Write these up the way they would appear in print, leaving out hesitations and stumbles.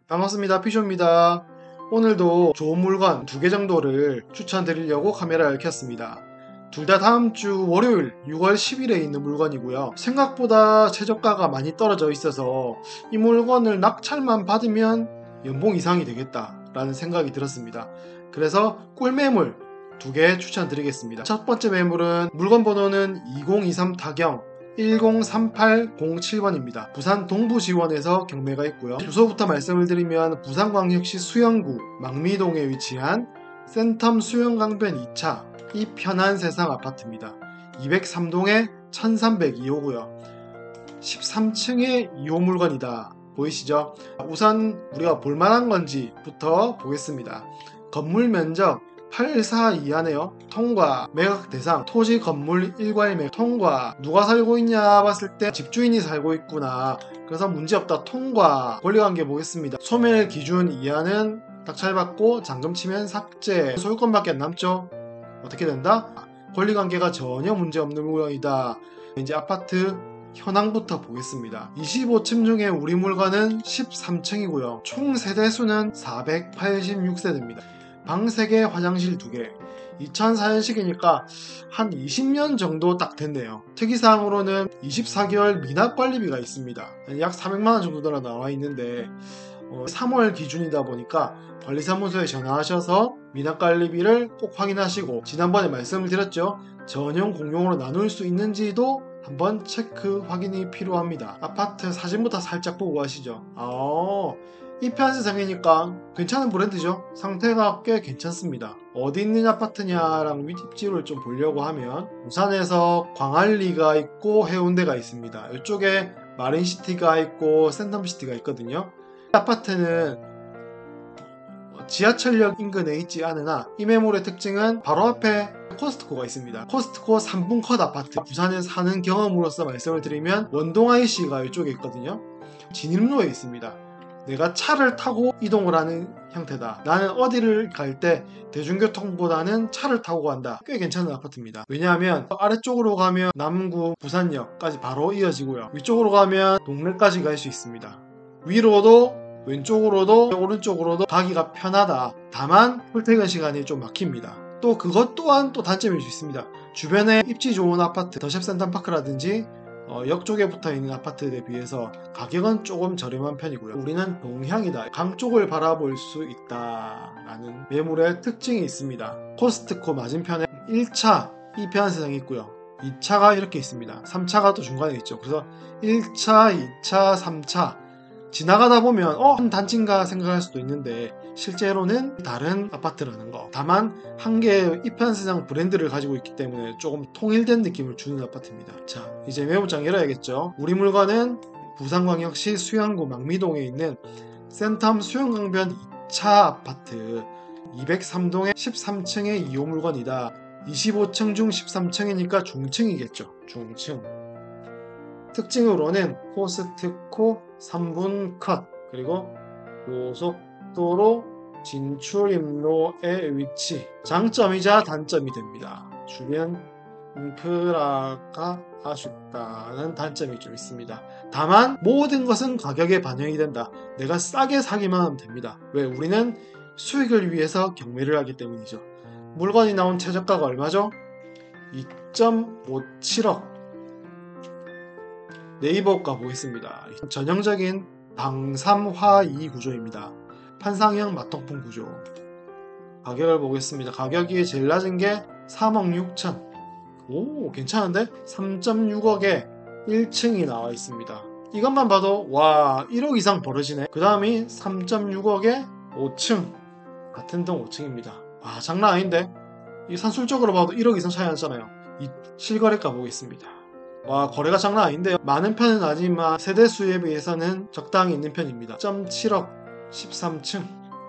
반갑습니다. 피쇼입니다. 오늘도 좋은 물건 2개 정도를 추천드리려고 카메라를 켰습니다. 둘 다 다음 주 월요일 6월 10일에 있는 물건이고요. 생각보다 최저가가 많이 떨어져 있어서 이 물건을 낙찰만 받으면 연봉 이상이 되겠다 라는 생각이 들었습니다. 그래서 꿀매물 2개 추천드리겠습니다. 첫 번째 매물은 물건 번호는 2023 타경 103807번입니다. 부산 동부지원에서 경매가 있고요. 주소부터 말씀을 드리면 부산광역시 수영구 망미동에 위치한 센텀 수영강변 2차 이 편한 세상 아파트입니다. 203동에 1302호고요. 13층의 2호 물건이다. 보이시죠? 우선 우리가 볼만한 건지부터 보겠습니다. 건물 면적 8사 이하네요. 통과, 매각 대상, 토지 건물 일괄 통과. 누가 살고 있냐 봤을 때 집주인이 살고 있구나. 그래서 문제없다. 통과. 권리관계 보겠습니다. 소멸 기준 이하는 낙찰받고 잔금 치면 삭제. 소유권밖에 안 남죠. 어떻게 된다? 권리관계가 전혀 문제없는 물건이다. 이제 아파트 현황부터 보겠습니다. 25층 중에 우리 물건은 13층이고요. 총 세대수는 486세대입니다. 방 3개, 화장실 2개. 2004년식이니까 한 20년 정도 딱 됐네요. 특이사항으로는 24개월 미납관리비가 있습니다. 약 400만원 정도 나와 있는데 3월 기준이다 보니까 관리사무소에 전화하셔서 미납관리비를 꼭 확인하시고, 지난번에 말씀을 드렸죠. 전용 공용으로 나눌 수 있는지도 한번 체크 확인이 필요합니다. 아파트 사진부터 살짝 보고 가시죠. 이 편세상이니까 괜찮은 브랜드죠. 상태가 꽤 괜찮습니다. 어디 있는 아파트냐랑 윗입지를 좀 보려고 하면 부산에서 광안리가 있고 해운대가 있습니다. 이쪽에 마린시티가 있고 센텀시티가 있거든요. 아파트는 지하철역 인근에 있지 않으나 이 매물의 특징은 바로 앞에 코스트코가 있습니다. 코스트코 3분 컷 아파트. 부산에 사는 경험으로서 말씀을 드리면 원동IC가 이쪽에 있거든요. 진입로에 있습니다. 내가 차를 타고 이동을 하는 형태다. 나는 어디를 갈 때 대중교통보다는 차를 타고 간다. 꽤 괜찮은 아파트입니다. 왜냐하면 아래쪽으로 가면 남구 부산역까지 바로 이어지고요. 위쪽으로 가면 동래까지 갈 수 있습니다. 위로도 왼쪽으로도 오른쪽으로도 가기가 편하다. 다만 출퇴근 시간이 좀 막힙니다. 또 그것 또한 또 단점일 수 있습니다. 주변에 입지 좋은 아파트, 더샵 센텀파크라든지 역 쪽에 붙어있는 아파트에 비해서 가격은 조금 저렴한 편이고요. 우리는 동향이다. 강 쪽을 바라볼 수 있다 라는 매물의 특징이 있습니다. 코스트코 맞은편에 1차 이 편세상이 있고요. 2차가 이렇게 있습니다. 3차가 또 중간에 있죠. 그래서 1차, 2차, 3차 지나가다 보면 한 단지인가 생각할 수도 있는데 실제로는 다른 아파트라는 거. 다만 한 개의 이편세상 브랜드를 가지고 있기 때문에 조금 통일된 느낌을 주는 아파트입니다. 자, 이제 메모장 열어야겠죠. 우리 물건은 부산광역시 수영구 망미동에 있는 센텀 수영강변 2차 아파트 203동의 13층의 2호 물건이다. 25층 중 13층이니까 중층이겠죠. 중층. 특징으로는 코스트코 3분 컷, 그리고 고속도로 진출입로의 위치. 장점이자 단점이 됩니다. 주변 인프라가 아쉽다는 단점이 좀 있습니다. 다만 모든 것은 가격에 반영이 된다. 내가 싸게 사기만 하면 됩니다. 왜? 우리는 수익을 위해서 경매를 하기 때문이죠. 물건이 나온 최저가가 얼마죠? 2.57억. 네이버가 보겠습니다. 전형적인 방삼화2 구조입니다. 판상형 마통풍 구조. 가격을 보겠습니다. 가격이 제일 낮은 게 3억 6천. 오, 괜찮은데? 3.6억에 1층이 나와 있습니다. 이것만 봐도 와, 1억 이상 벌어지네. 그 다음이 3.6억에 5층. 같은 동 5층입니다. 와, 장난 아닌데? 이 산술적으로 봐도 1억 이상 차이 나잖아요. 이 실거래가 보겠습니다. 와, 거래가 장난 아닌데요. 많은 편은 아니지만 세대수에 비해서는 적당히 있는 편입니다. 1.7억 13층,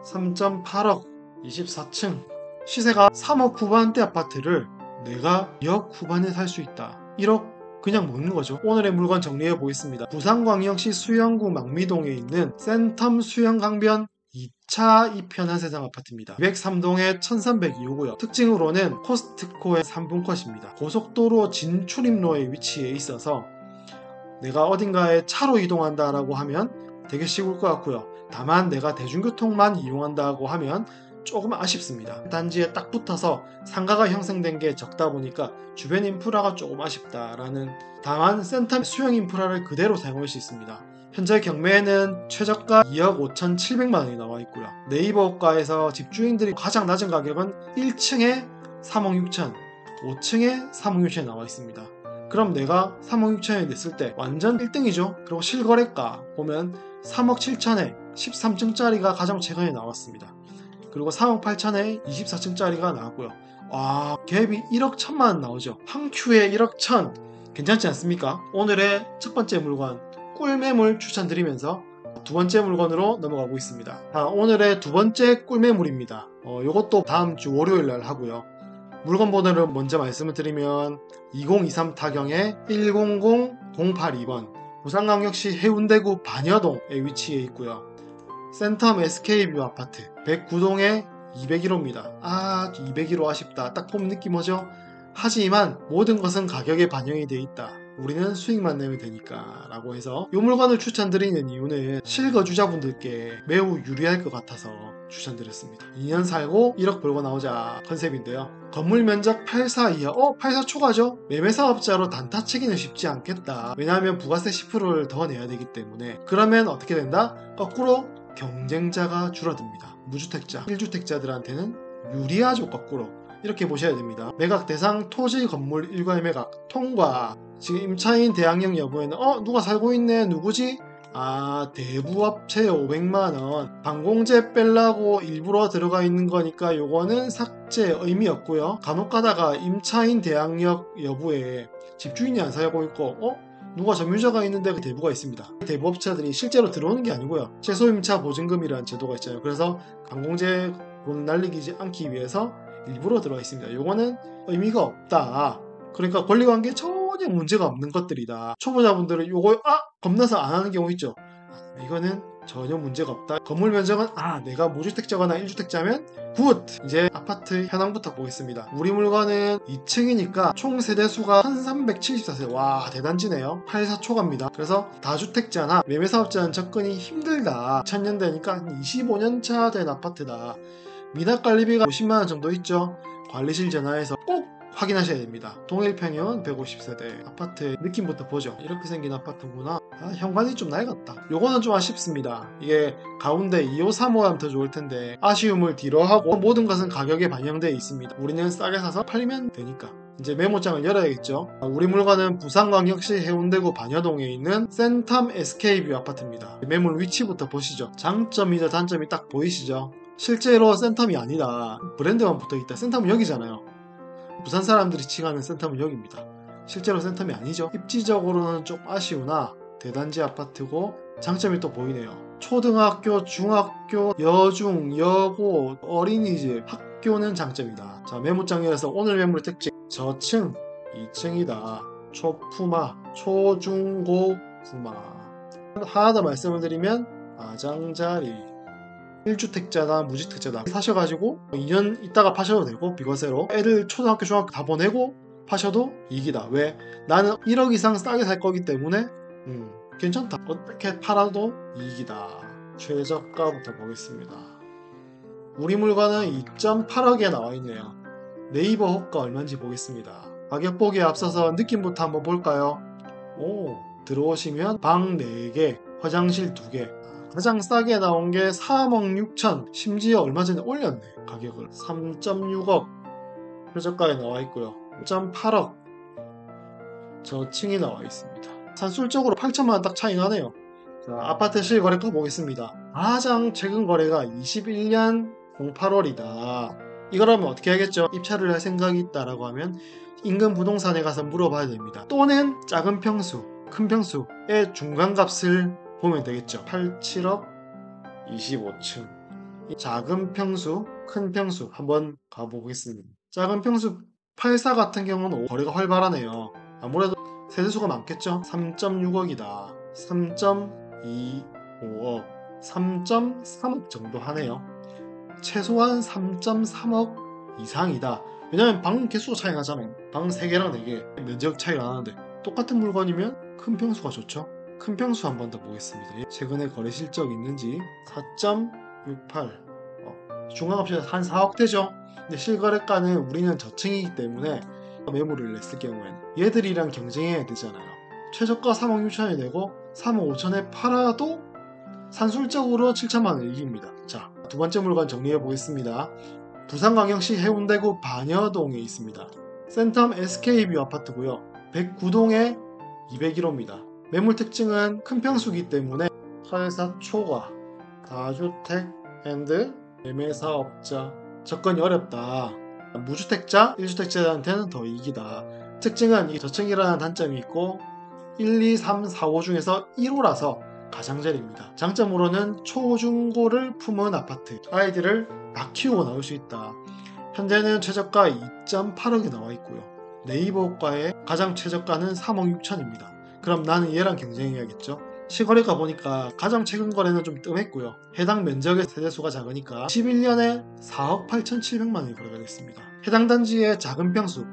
3.8억 24층. 시세가 3억 후반대 아파트를 내가 2억 후반에 살 수 있다. 1억 그냥 먹는 거죠. 오늘의 물건 정리해 보겠습니다. 부산광역시 수영구 망미동에 있는 센텀 수영강변 2차 이편한 세상 아파트입니다. 203동에 1302호고요. 특징으로는 코스트코의 3분 컷입니다. 고속도로 진출입로에 위치해 있어서 내가 어딘가에 차로 이동한다라고 하면 되게 쉬울 것 같고요. 다만 내가 대중교통만 이용한다고 하면 조금 아쉽습니다. 단지에 딱 붙어서 상가가 형성된 게 적다 보니까 주변 인프라가 조금 아쉽다라는. 다만 센텀 수영 인프라를 그대로 사용할 수 있습니다. 현재 경매에는 최저가 2억 5,700만 원이 나와 있고요. 네이버 호가에서 집주인들이 가장 낮은 가격은 1층에 3억 6천, 5층에 3억 6천이 나와 있습니다. 그럼 내가 3억 6천에 냈을 때 완전 1등이죠. 그리고 실거래가 보면 3억 7천에 13층짜리가 가장 최근에 나왔습니다. 그리고 3억 8천에 24층짜리가 나왔고요. 와, 갭이 1억 1천만 원 나오죠. 한 큐에 1억 1천. 괜찮지 않습니까? 오늘의 첫 번째 물건 꿀매물 추천드리면서 두 번째 물건으로 넘어가 보겠습니다. 오늘의 두 번째 꿀매물입니다. 이것도 다음 주 월요일 날 하고요. 물건 번호를 먼저 말씀을 드리면 2023 타경의 100082번 부산광역시 해운대구 반여동에 위치해 있고요. 센텀 SK뷰 아파트 109동에 201호입니다. 201호 아쉽다. 딱 보면 느낌 오죠? 하지만 모든 것은 가격에 반영이 되어 있다. 우리는 수익만 내면 되니까 라고 해서 이 물건을 추천드리는 이유는 실거주자분들께 매우 유리할 것 같아서 추천드렸습니다. 2년 살고 1억 벌고 나오자 컨셉인데요. 건물 면적 84 이하, 84 초과죠? 매매사업자로 단타 치기는 쉽지 않겠다. 왜냐하면 부가세 10%를 더 내야 되기 때문에. 그러면 어떻게 된다? 거꾸로 경쟁자가 줄어듭니다. 무주택자, 1주택자들한테는 유리하죠. 거꾸로 이렇게 보셔야 됩니다. 매각 대상 토지 건물 일괄 매각 통과. 지금 임차인 대항력 여부에는 누가 살고 있네, 누구지? 대부업체 500만원 방공제 뺄라고 일부러 들어가 있는 거니까 요거는 삭제 의미 없고요. 간혹 가다가 임차인 대항력 여부에 집주인이 안 살고 있고 누가 점유자가 있는데 대부가 있습니다. 대부업체들이 실제로 들어오는 게 아니고요. 최소임차 보증금이라는 제도가 있잖아요. 그래서 방공제 돈 날리지 않기 위해서 일부러 들어가 있습니다. 요거는 의미가 없다. 그러니까 권리관계에 전혀 문제가 없는 것들이다. 초보자분들은 요거 겁나서 안 하는 경우 있죠. 이거는 전혀 문제가 없다. 건물 면적은 내가 무주택자거나 1주택자면 굿! 이제 아파트 현황부터 보겠습니다. 우리 물건은 2층이니까 총 세대수가 1374세. 와, 대단지네요. 84초과입니다. 그래서 다주택자나 매매사업자는 접근이 힘들다. 2000년대니까 25년차 된 아파트다. 미납관리비가 50만원 정도 있죠. 관리실 전화해서 꼭 확인하셔야 됩니다. 동일평형 150세대 아파트 느낌부터 보죠. 이렇게 생긴 아파트구나. 현관이 좀 낡았다. 요거는 좀 아쉽습니다. 이게 가운데 2호 3호 하면 더 좋을 텐데 아쉬움을 뒤로 하고 모든 것은 가격에 반영되어 있습니다. 우리는 싸게 사서 팔리면 되니까. 이제 메모장을 열어야겠죠. 우리 물건은 부산광역시 해운대구 반여동에 있는 센텀 SK뷰 아파트입니다. 매물 위치부터 보시죠. 장점이자 단점이 딱 보이시죠? 실제로 센텀이 아니다. 브랜드만 붙어있다. 센텀은 여기잖아요. 부산 사람들이 칭하는 센텀은 여기입니다. 실제로 센텀이 아니죠. 입지적으로는 좀 아쉬우나 대단지 아파트고 장점이 또 보이네요. 초등학교, 중학교, 여중, 여고, 어린이집, 학교는 장점이다. 자, 메모장에서 오늘 매물 특징. 저층 2층이다. 초푸마, 초중고 푸마. 하나 더 말씀을 드리면 아장자리. 1주택자나 무주택자다 사셔가지고 2년 있다가 파셔도 되고 비과세로 애들 초등학교 중학교 다 보내고 파셔도 이익이다. 왜? 나는 1억 이상 싸게 살 거기 때문에 괜찮다. 어떻게 팔아도 이익이다. 최저가부터 보겠습니다. 우리 물건은 2.8억에 나와 있네요. 네이버 호가 얼마인지 보겠습니다. 가격 보기에 앞서서 느낌부터 한번 볼까요? 들어오시면 방 4개, 화장실 2개. 가장 싸게 나온 게 3억 6천. 심지어 얼마 전에 올렸네. 가격을 3.6억 최저가에 나와 있고요. 5.8억 저층이 나와 있습니다. 산술적으로 8천만원 딱 차이 나네요. 자, 아파트 실거래가 보겠습니다. 가장 최근 거래가 21년 08월이다. 이거라면 어떻게 하겠죠? 입찰을 할 생각이 있다라고 하면 인근 부동산에 가서 물어봐야 됩니다. 또는 작은 평수, 큰 평수의 중간값을 보면 되겠죠. 87억 25층. 작은 평수, 큰 평수 한번 가보겠습니다. 작은 평수 84 같은 경우는 거래가 활발하네요. 아무래도 세대수가 많겠죠. 3.6억이다. 3.25억, 3.3억 정도 하네요. 최소한 3.3억 이상이다. 왜냐면 방 개수가 차이 나잖아요. 방 3개랑 4개 면적 차이가 나는데 똑같은 물건이면 큰 평수가 좋죠. 큰 평수 한 번 더 보겠습니다. 최근에 거래 실적이 있는지 4.68 중앙업체에서 한 4억대죠. 근데 실거래가는 우리는 저층이기 때문에 매물을 냈을 경우에는 얘들이랑 경쟁해야 되잖아요. 최저가 3억 6천이 되고 3억 5천에 팔아도 산술적으로 7천만원 이깁니다. 자, 두 번째 물건 정리해 보겠습니다. 부산광역시 해운대구 반여동에 있습니다. 센텀 SK뷰 아파트고요. 109동에 201호입니다. 매물 특징은 큰 평수기 때문에 사회사 초과, 다주택 앤드 매매사업자 접근이 어렵다. 무주택자, 1주택자한테는 더 이익이다. 특징은 이 저층이라는 단점이 있고 1, 2, 3, 4, 5 중에서 1호라서 가장자리입니다. 장점으로는 초중고를 품은 아파트, 아이들을 막 키우고 나올 수 있다. 현재는 최저가 2.8억이 나와 있고요. 네이버가의 가장 최저가는 3억 6천입니다. 그럼 나는 얘랑 경쟁해야겠죠? 시거래가 보니까 가장 최근 거래는 좀 뜸했고요. 해당 면적의 세대수가 작으니까 11년에 4억 8,700만원이 거래가 됐습니다. 해당 단지의 작은 평수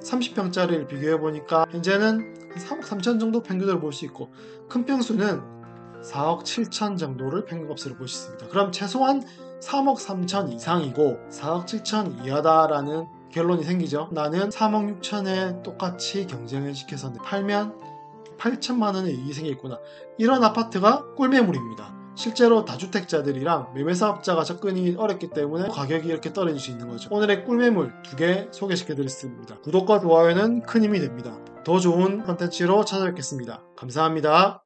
30평짜리를 비교해보니까 현재는 3억 3천 정도 평균으로 볼 수 있고 큰 평수는 4억 7천 정도를 평균값으로 볼 수 있습니다. 그럼 최소한 3억 3천 이상이고 4억 7천 이하다라는 결론이 생기죠. 나는 3억 6천에 똑같이 경쟁을 시켜서 팔면 8천만원의 이익이 생기겠구나. 이런 아파트가 꿀매물입니다. 실제로 다주택자들이랑 매매사업자가 접근이 어렵기 때문에 가격이 이렇게 떨어질 수 있는 거죠. 오늘의 꿀매물 2개 소개시켜드렸습니다. 구독과 좋아요는 큰 힘이 됩니다. 더 좋은 컨텐츠로 찾아뵙겠습니다. 감사합니다.